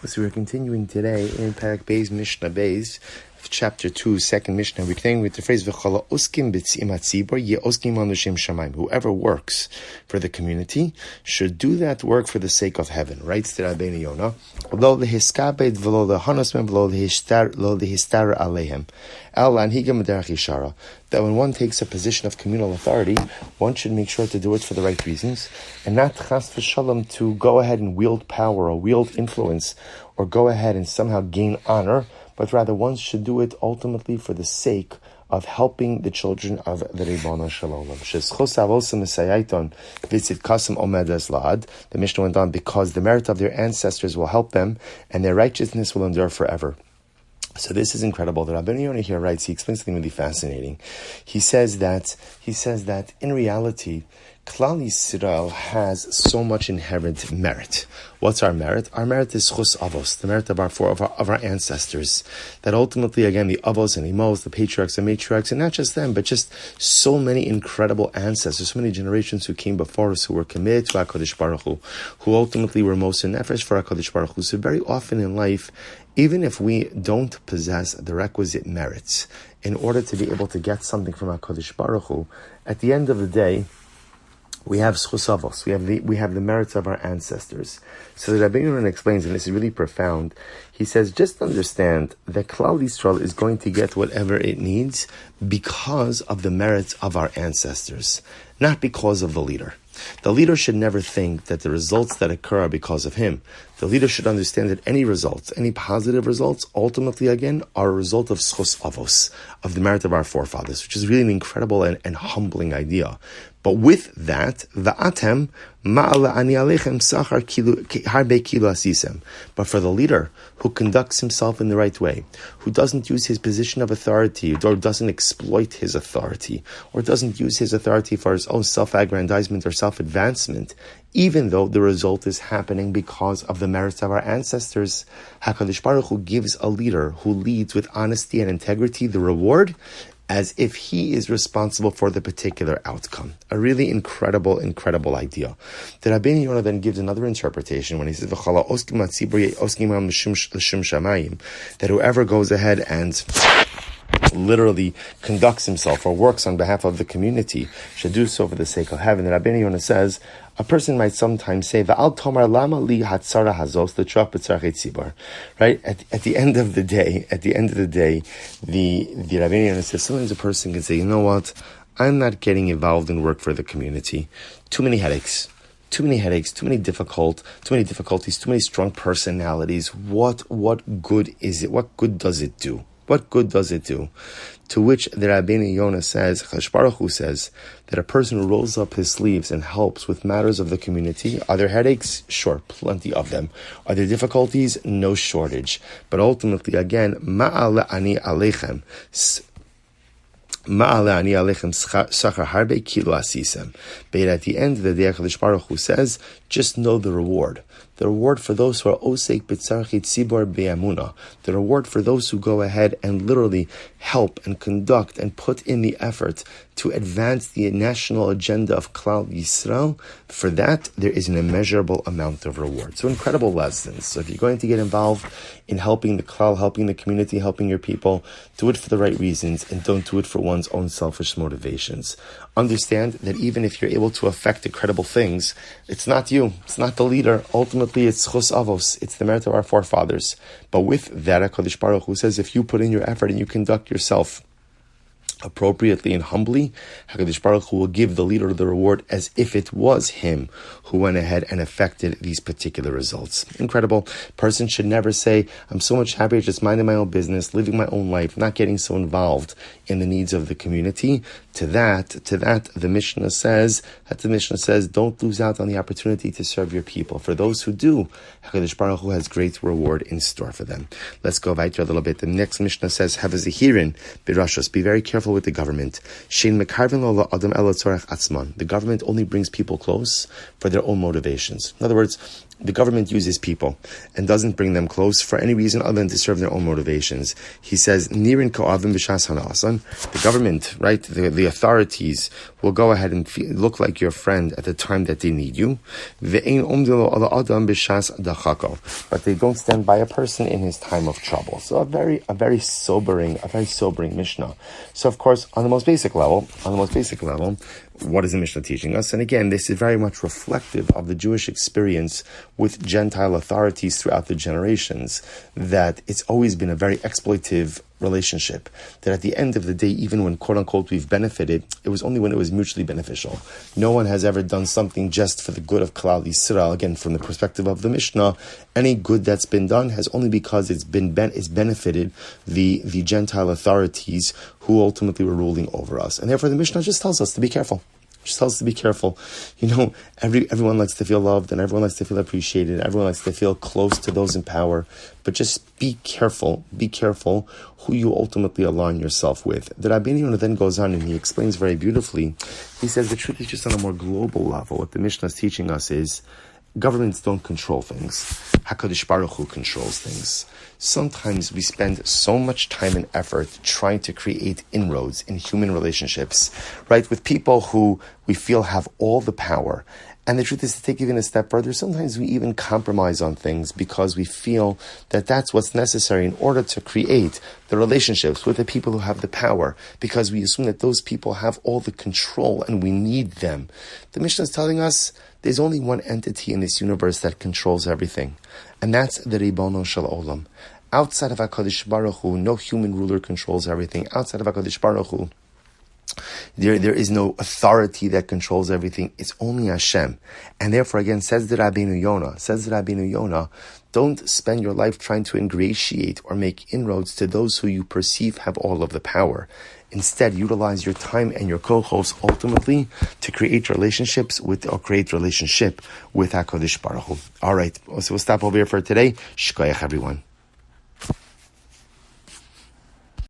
So we're continuing today in Pirkei's Mishna Beis, chapter 2, second Mishnah. We're continuing with the phrase "V'chala oskim b'tziim hatzibur ye oskim al l'shem shamayim." Whoever works for the community should do that work for the sake of heaven. Writes the Rabbeinu Yonah, "Lo lehiskabed v'lo lehanosmem v'lo lehistar alehem." That when one takes a position of communal authority, one should make sure to do it for the right reasons, and not chas v'shalom to go ahead and wield power or wield influence, or go ahead and somehow gain honor, but rather one should do it ultimately for the sake of helping the children of the Ribono Shel Olam. The Mishnah went on, because the merit of their ancestors will help them, and their righteousness will endure forever. So this is incredible. The Rabbeinu Yonah here writes, he explains something really fascinating. He says that in reality, Klal Yisrael has so much inherent merit. What's our merit? Our merit is chus avos, the merit of our ancestors. That ultimately, again, the avos and imos, the patriarchs and matriarchs, and not just them, but just so many incredible ancestors, so many generations who came before us, who were committed to HaKadosh Baruch Hu, who ultimately were most nefesh for HaKadosh Baruch Hu. So very often in life, even if we don't possess the requisite merits in order to be able to get something from HaKadosh Baruch Hu, at the end of the day, we have schus avos. We have the merits of our ancestors. So the Rabbeinu Yonah explains, and this is really profound. He says, just understand that Klal Yisrael is going to get whatever it needs because of the merits of our ancestors, not because of the leader. The leader should never think that the results that occur are because of him. The leader should understand that any results, any positive results, ultimately, again, are a result of schus avos, of the merit of our forefathers, which is really an incredible and humbling idea. But with that, va'atem ma'ala ani alechem sachar harbe kilo asisem. But for the leader who conducts himself in the right way, who doesn't use his position of authority, or doesn't exploit his authority, or doesn't use his authority for his own self-aggrandizement or self-advancement, even though the result is happening because of the merits of our ancestors, HaKadosh Baruch Hu gives a leader who leads with honesty and integrity the reward, as if he is responsible for the particular outcome. A really incredible idea. The Rabbeinu Yonah then gives another interpretation when he says, "V'chala oskim hatzibur oskim l'shem shamayim," that whoever goes ahead and literally conducts himself or works on behalf of the community should do so for the sake of heaven. The Rabbeinu Yonah says, a person might sometimes say, "Va'al tomar lama li hatzara hazos l'trach b'tzarchei tzibur." Right? At the end of the day, the Rabbeinu Yonah says, sometimes a person can say, you know what? I'm not getting involved in work for the community. Too many headaches, too many difficulties, too many strong personalities. What good is it? What good does it do? What good does it do? To which the Rabbeinu Yonah says, HaKadosh Baruch Hu says, that a person who rolls up his sleeves and helps with matters of the community, are there headaches? Sure, plenty of them. Are there difficulties? No shortage. But ultimately, again, ma'ala ani alechem sachar harbe kilo asisem. But at the end of the day, HaKadosh Baruch Hu says, just know the reward. The reward for those who are osek b'tzarchei tzibur be'amuna. The reward for those who go ahead and literally help and conduct and put in the effort to advance the national agenda of Klal Yisrael. For that, there is an immeasurable amount of reward. So incredible lessons. So if you're going to get involved in helping the Klal, helping the community, helping your people, do it for the right reasons and don't do it for one's own selfish motivations. Understand that even if you're able to affect incredible things, it's not you, it's not the leader. Ultimately, it's chus avos, it's the merit of our forefathers. But with that, HaKadosh Baruch Hu says, if you put in your effort and you conduct yourself appropriately and humbly, HaKadosh Baruch Hu will give the leader the reward as if it was him who went ahead and affected these particular results. Incredible. Person should never say, I'm so much happier just minding my own business, living my own life, not getting so involved in the needs of the community. To that, the Mishna says, don't lose out on the opportunity to serve your people. For those who do, HaKadosh Baruch Hu has great reward in store for them. Let's go weiter a little bit. The next Mishnah says, have a zehirin birashos. Be very careful with the government. Shein mekarvin lo adam elo tzorech atzman. The government only brings people close for their own motivations. In other words, the government uses people and doesn't bring them close for any reason other than to serve their own motivations. He says, Nirin ka'avim b'shas hanasan. The government, right, the authorities will go ahead and look like your friend at the time that they need you. Ve'ein omdilo ala adam b'shas dachako. But they don't stand by a person in his time of trouble. So a very sobering Mishnah. So of course, on the most basic level, what is the Mishnah teaching us? And again, this is very much reflective of the Jewish experience with Gentile authorities throughout the generations, that it's always been a very exploitive relationship. That at the end of the day, even when quote-unquote we've benefited, it was only when it was mutually beneficial. No one has ever done something just for the good of Klal Yisrael. Again, from the perspective of the Mishnah, any good that's been done has only because it's benefited the Gentile authorities who ultimately were ruling over us. And therefore the Mishnah just tells us to be careful. Everyone likes to feel loved and everyone likes to feel appreciated. Everyone likes to feel close to those in power. But just be careful who you ultimately align yourself with. The Rabbeinu Yonah then goes on and he explains very beautifully. He says the truth is just on a more global level. What the Mishnah is teaching us is governments don't control things. HaKadosh Baruch Hu controls things. Sometimes we spend so much time and effort trying to create inroads in human relationships, right, with people who we feel have all the power. And the truth is, to take even a step further, sometimes we even compromise on things because we feel that that's what's necessary in order to create the relationships with the people who have the power, because we assume that those people have all the control and we need them. The Mishnah is telling us there's only one entity in this universe that controls everything, and that's the Ribono Shel Olam. Outside of HaKadosh Baruch Hu, no human ruler controls everything. Outside of HaKadosh Baruch Hu, there is no authority that controls everything. It's only Hashem. And therefore, again, says the Rabbeinu Yonah, don't spend your life trying to ingratiate or make inroads to those who you perceive have all of the power. Instead, utilize your time and your kohos ultimately to create relationship with HaKadosh Baruch Hu. All right, so we'll stop over here for today. Shkoyach, everyone.